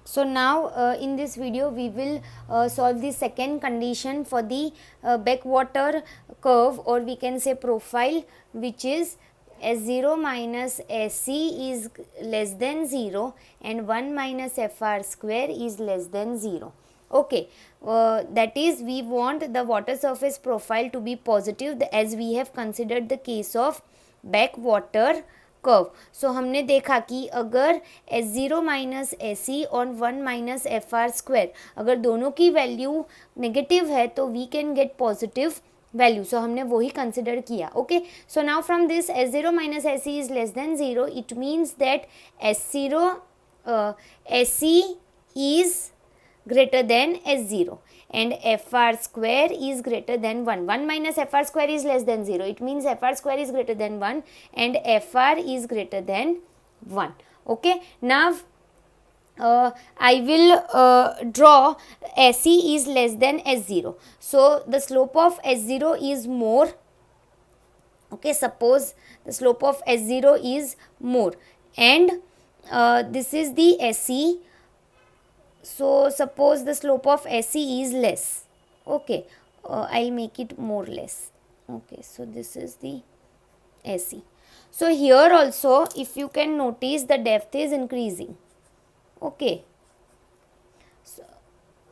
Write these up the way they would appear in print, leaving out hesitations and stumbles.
So now in this video we will solve the second condition for the backwater curve, or we can say profile, which is S0 minus SC is less than 0 and 1 minus FR square is less than 0. Okay, that is, we want the water surface profile to be positive as we have considered the case of backwater curve. So हमने देखा कि अगर S0 minus SE और 1 minus FR square, अगर दोनों की value negative है तो we can get positive value. So हमने वही कंसिडर किया. Okay, so now from this S0 minus SE is less than 0, it means that S0 SE is greater than S0 and FR square is greater than 1. 1 minus FR square is less than 0. It means FR square is greater than 1 and FR is greater than 1. Okay, now I will draw SE is less than S0. So the slope of S0 is more. Okay, suppose the slope of S0 is more and this is the SE. So suppose the slope of SE is less. Okay, I'll make it more less. Okay, so this is the SE. So here also, if you can notice, the depth is increasing. Okay, so,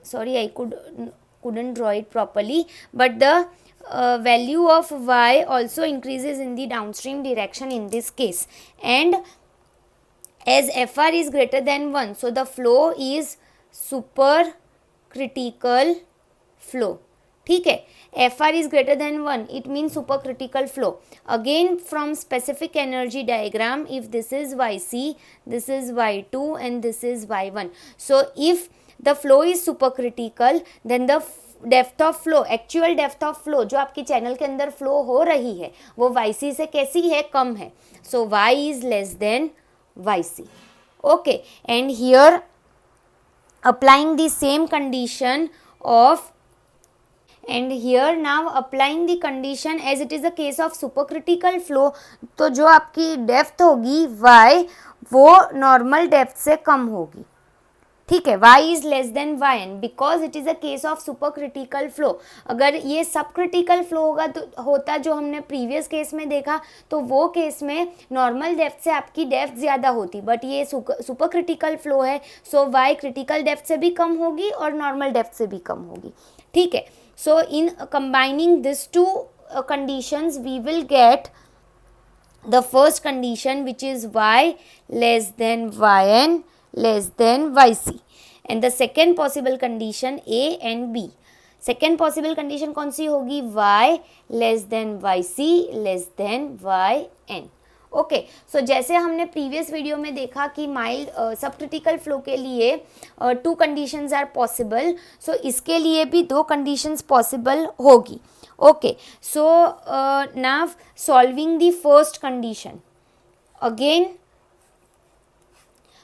sorry, I couldn't draw it properly, but the value of Y also increases in the downstream direction in this case, and as FR is greater than 1, so the flow is super critical flow. ठीक है, FR is greater than 1, it means super critical flow. Again, from specific energy diagram, if this is YC, this is Y2 and this is Y1. So if the flow is super critical, then the depth of flow, actual depth of flow जो आपकी channel के अंदर flow हो रही है वो YC से कैसी है, कम है. सो Y is less than YC. Okay, and here applying the same condition of, and here now applying the condition as it is a case of supercritical flow, तो जो आपकी डेप्थ होगी y वो नॉर्मल डेप्थ से कम होगी. ठीक है, y is less than yn because it is a case of super critical flow. अगर ये सब क्रिटिकल फ्लो होगा तो होता जो हमने प्रीवियस केस में देखा, तो वो केस में नॉर्मल डेप्थ से आपकी डेप्थ ज़्यादा होती, बट ये सुपर क्रिटिकल फ्लो है, सो y क्रिटिकल डेप्थ से भी कम होगी और नॉर्मल डेप्थ से भी कम होगी. ठीक है, so in combining this two conditions we will get the first condition, which is y less than yn less than yc, and the second possible condition a and b. second possible condition कौन सी होगी, y less than yc less than yn. Okay, so जैसे हमने previous video में देखा कि mild सब critical flow के लिए 2 कंडीशंस आर पॉसिबल, सो इसके लिए भी 2 कंडीशंस पॉसिबल होगी. Okay, so now solving the first condition. Again,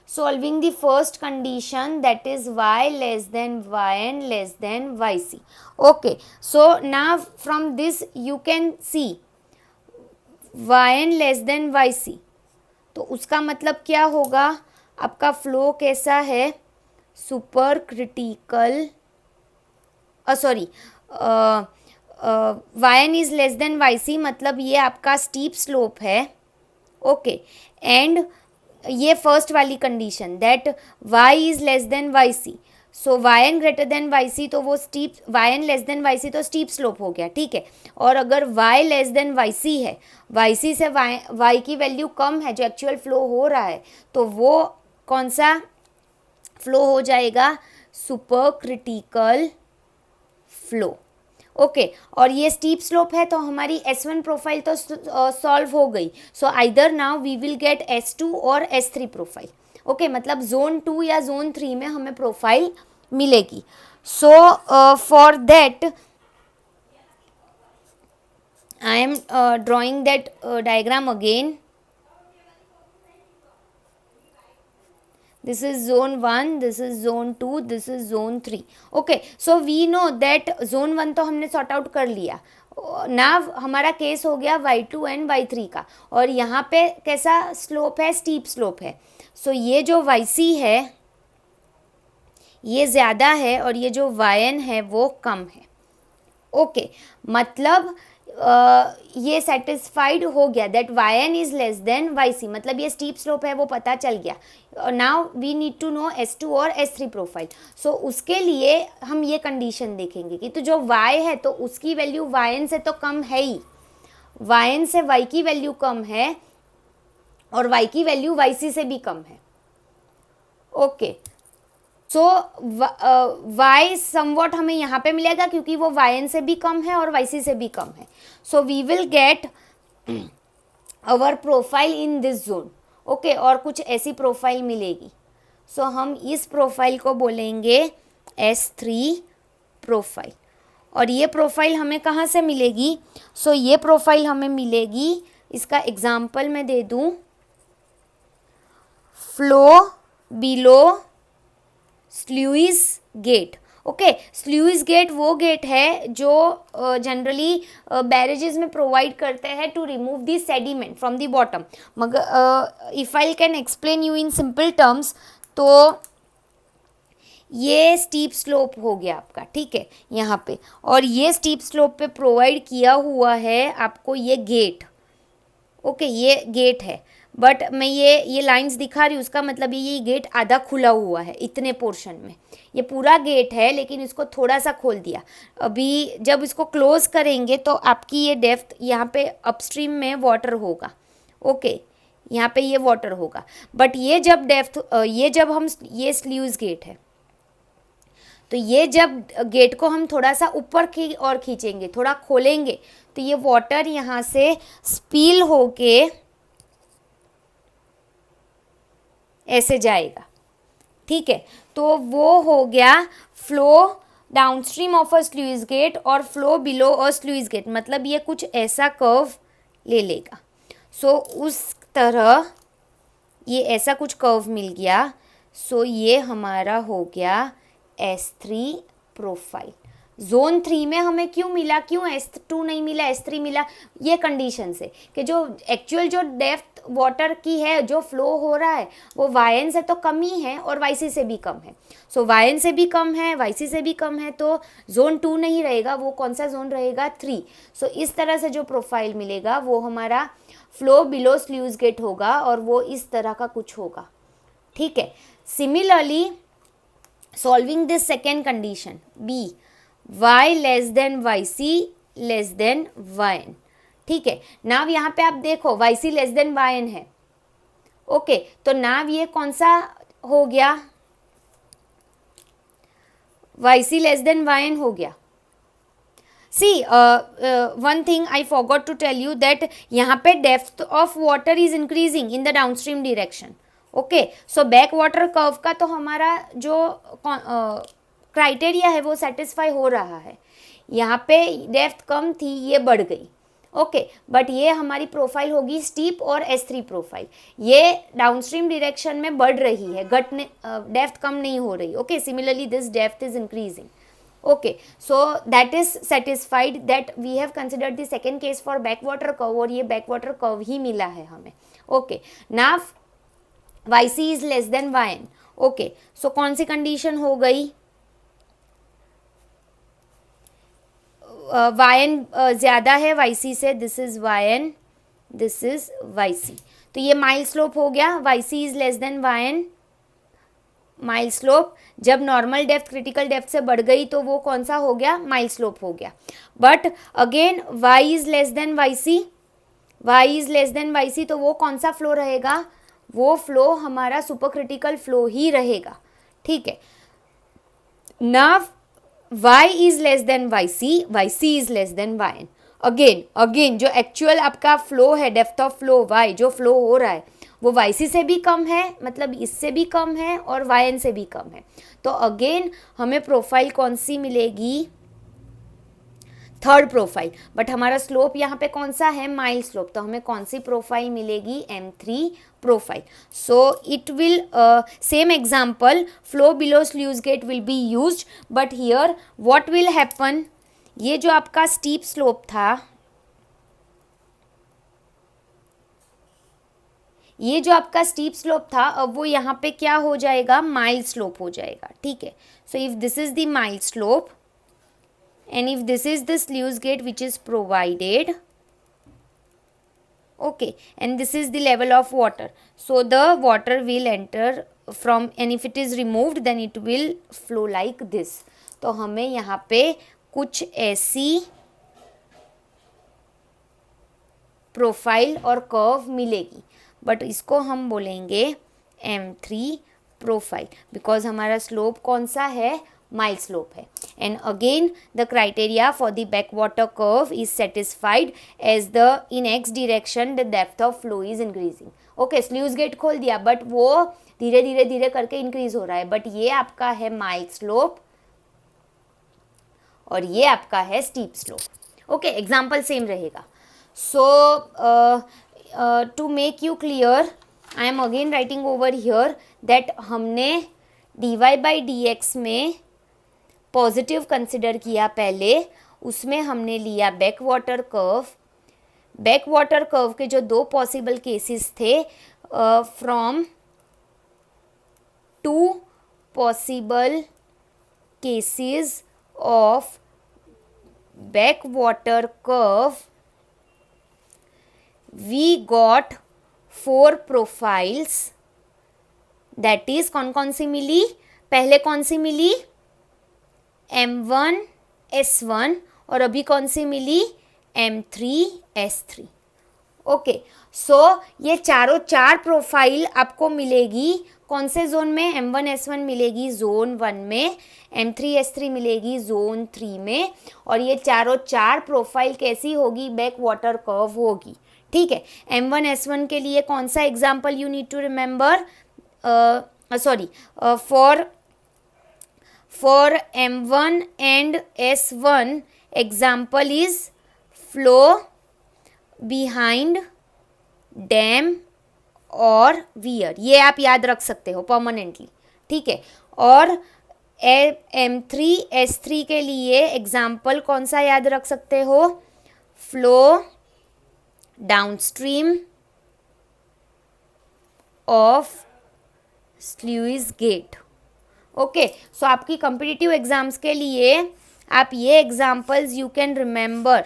solving the first condition, that is y less than yn less than yc. Okay, so now from this you can see yn less than yc, तो उसका मतलब क्या होगा, आपका flow कैसा है, super critical, sorry yn is less than yc, मतलब ये आपका स्टीप स्लोप है. ओके, एंड ये फर्स्ट वाली condition that y is less than yc, so yn greater than yc, तो वो steep, yn less than yc तो स्टीप स्लोप हो गया. ठीक है, और अगर y लेस देन yc है, yc से y की वैल्यू कम है जो एक्चुअल फ्लो हो रहा है, तो वो कौन सा फ्लो हो जाएगा, सुपर क्रिटिकल फ्लो. ओके, और ये स्टीप स्लोप है तो हमारी S1 प्रोफाइल तो सॉल्व हो गई. So either now we will get S2 और S3 प्रोफाइल. ओके, मतलब जोन 2 या जोन 3 में हमें प्रोफाइल मिलेगी. So for that I am drawing that diagram again. This is zone 1, this is zone 2, this is zone 3. Okay, so we know that zone 1 तो हमने sort out कर लिया. नाव हमारा केस हो गया y2 एंड y3 का, और यहाँ पे कैसा स्लोप है, स्टीप स्लोप है. सो ये जो yc है, ये ज़्यादा है और ये जो yn है वो कम है। ओके मतलब ये सेटिस्फाइड हो गया that yn is less than yc, मतलब ये स्टीप स्लोप है वो पता चल गया। Now we need to know S2 और S3 प्रोफाइल। सो उसके लिए हम ये कंडीशन देखेंगे कि तो जो y है तो उसकी वैल्यू yn से तो कम है ही, yn से y की वैल्यू कम है और y की वैल्यू yc से भी कम है। ओके सो y समवॉट हमें यहाँ पे मिलेगा क्योंकि वो yn से भी कम है और yc से भी कम है। So we will get our profile in this zone. Okay और कुछ ऐसी प्रोफाइल मिलेगी। सो हम इस प्रोफाइल को बोलेंगे S3 प्रोफाइल। और ये प्रोफाइल हमें कहाँ से मिलेगी? सो ये प्रोफाइल हमें मिलेगी, इसका एग्जाम्पल मैं दे दूँ, flow below sluice gate. Okay sluice gate वो गेट है जो जनरली बैरेजेस में प्रोवाइड करते हैं to remove the sediment from the bottom. मगर if I can explain you in simple terms तो ये स्टीप स्लोप हो गया आपका, ठीक है यहाँ पे, और ये स्टीप स्लोप पे प्रोवाइड किया हुआ है आपको ये गेट। ओके ये गेट है बट मैं ये लाइंस दिखा रही हूँ, उसका मतलब ये गेट आधा खुला हुआ है इतने पोर्शन में। ये पूरा गेट है लेकिन इसको थोड़ा सा खोल दिया। अभी जब इसको क्लोज करेंगे तो आपकी ये डेप्थ यहाँ पे अपस्ट्रीम में वाटर होगा। ओके यहाँ पे ये वाटर होगा बट ये जब डेप्थ ये जब हम ये स्लूइस गेट है तो ये जब गेट को हम थोड़ा सा ऊपर की ओर खींचेंगे, थोड़ा खोलेंगे तो ये वाटर यहाँ से स्पील होके ऐसे जाएगा, ठीक है। तो वो हो गया flow downstream of a sluice gate और flow below a sluice gate, मतलब ये कुछ ऐसा कर्व ले लेगा। सो उस तरह ये ऐसा कुछ कर्व मिल गया। सो ये हमारा हो गया S3 प्रोफाइल। जोन 3 में हमें क्यों मिला, क्यों S2 नहीं मिला S3 मिला? ये कंडीशन से कि जो एक्चुअल जो डेप्थ वाटर की है जो फ्लो हो रहा है वो yn से तो कम ही है और yc से भी कम है। सो yn से भी कम है yc से भी कम है तो जोन 2 नहीं रहेगा, वो कौन सा जोन रहेगा? 3। सो इस तरह से जो प्रोफाइल मिलेगा वो हमारा फ्लो बिलो स्लूइस गेट होगा और वो इस तरह का कुछ होगा, ठीक है। Similarly solving this second condition B, y less than yc less than yn, ठीक है। नाव यहाँ पे आप देखो yc लेस देन yn है। ओके तो नाव ये कौन सा हो गया? yc लेस देन yn हो गया। See one thing I forgot to tell you that यहाँ पे depth of water is increasing in the downstream direction. Okay so back water curve का तो हमारा जो क्राइटेरिया है वो सेटिस्फाई हो रहा है। यहाँ पे डेप्थ कम थी, ये बढ़ गई। ओके बट ये हमारी प्रोफाइल होगी स्टीप और S3 प्रोफाइल, ये डाउनस्ट्रीम डायरेक्शन में बढ़ रही है, घटने डेप्थ कम नहीं हो रही। Okay similarly this depth is increasing. Okay so that is satisfied that we have considered the second case for back water curve और ये बैक वाटर कर्व ही मिला है हमें। ओके नाउ yc इज less than yn। Okay so कौन सी condition हो गई? yn ज़्यादा है yc से, this is yn, this is yc, तो ये माइल स्लोप हो गया। yc इज less than yn, mile slope जब नॉर्मल डेप्थ क्रिटिकल डेप्थ से बढ़ गई तो वो कौन सा हो गया? माइल स्लोप हो गया। But again y is less than yc, y is less than yc तो वो कौन सा फ्लो रहेगा? वो फ्लो हमारा सुपर क्रिटिकल फ्लो ही रहेगा, ठीक है। Now y is less than yc इज लेस देन yn। अगेन जो एक्चुअल आपका फ्लो है, डेप्थ ऑफ फ्लो y जो फ्लो हो रहा है वो yc से भी कम है, मतलब इससे भी कम है और yn से भी कम है। तो अगेन हमें प्रोफाइल कौन सी मिलेगी? Third profile. बट हमारा स्लोप यहाँ पे कौन सा है? माइल स्लोप, तो हमें कौन सी प्रोफाइल मिलेगी? M3 profile. So it will same example flow below sluice gate will be used but here what will happen, ये जो आपका स्टीप स्लोप था ये जो आपका स्टीप स्लोप था अब वो यहाँ पे क्या हो जाएगा, माइल्ड स्लोप हो जाएगा, ठीक है. So if this is the mild slope and if this is the sluice gate which is provided, okay, and this is the level of water, so the water will enter from, and if it is removed then it will flow like this. तो हमें यहाँ पे कुछ ऐसी profile और curve मिलेगी, but इसको हम बोलेंगे M3 प्रोफाइल, बिकॉज हमारा स्लोप कौन सा है, माइल्ड स्लोप है. And again the criteria for the back water curve is satisfied as the in X direction the depth of flow is increasing. Okay, sluice gate खोल दिया but वो धीरे धीरे धीरे करके इंक्रीज हो रहा है, बट ये आपका है माइल्ड स्लोप और ये आपका है steep slope. Okay, example same रहेगा. So to make you clear I am again writing over here that हमने dy बाई dx में पॉजिटिव कंसिडर किया पहले, उसमें हमने लिया back water curve. Back water curve के जो दो पॉसिबल केसेस थे, from two possible cases of back water curve we got 4 profiles, that is कौन सी मिली, पहले कौन सी मिली M1 S1 और अभी कौन सी मिली M3 S3. ओके, सो ये चारों चार प्रोफाइल आपको मिलेगी कौन से जोन में, M1 S1 मिलेगी जोन 1 में, M3 S3 मिलेगी जोन 3 में, और ये चारों चार प्रोफाइल कैसी होगी, बैक वाटर कर्व होगी, ठीक है. M1 S1 के लिए कौन सा example you need to remember, sorry, for M1 and S1 example is flow behind dam और वियर. ये आप याद रख सकते हो परमानेंटली, ठीक है. और M3 S3 के लिए एग्जाम्पल कौन सा याद रख सकते हो, flow downstream of sluice gate. Okay, so आपकी कॉम्पिटिटिव एग्जाम्स के लिए आप ये एग्जाम्पल्स यू कैन रिमेंबर,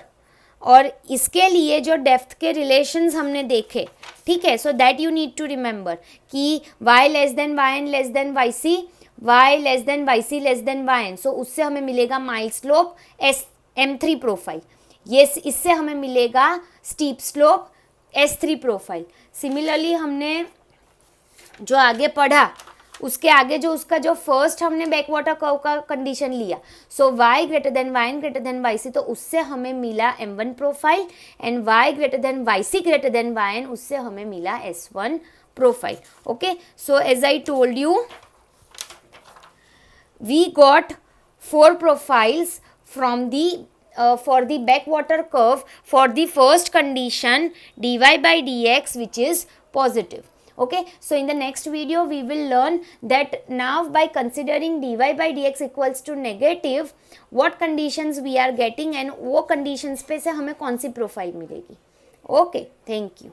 और इसके लिए जो डेप्थ के रिलेशंस हमने देखे, ठीक है, so that you need to remember कि y less than yn less than yc, y less than yc less than yn, so उससे हमें मिलेगा माइल्ड स्लोप M3 प्रोफाइल. ये इससे हमें मिलेगा steep slope S3 profile. Similarly हमने जो आगे पढ़ा उसके आगे जो उसका जो फर्स्ट हमने बैक वाटर कर्व का कंडीशन लिया, so y greater than yn greater than yc, तो उससे हमें मिला M1 profile, and y greater than yc greater than yn, उससे हमें मिला S1 profile. Okay, so as I told you we got 4 profiles from the for the backwater curve for the first condition dy by dx which is positive. Okay, so in the next video we will learn that now by considering dy by dx equals to negative what conditions we are getting and वो conditions पे से हमें कौन सी profile मिलेगी. Okay, thank you.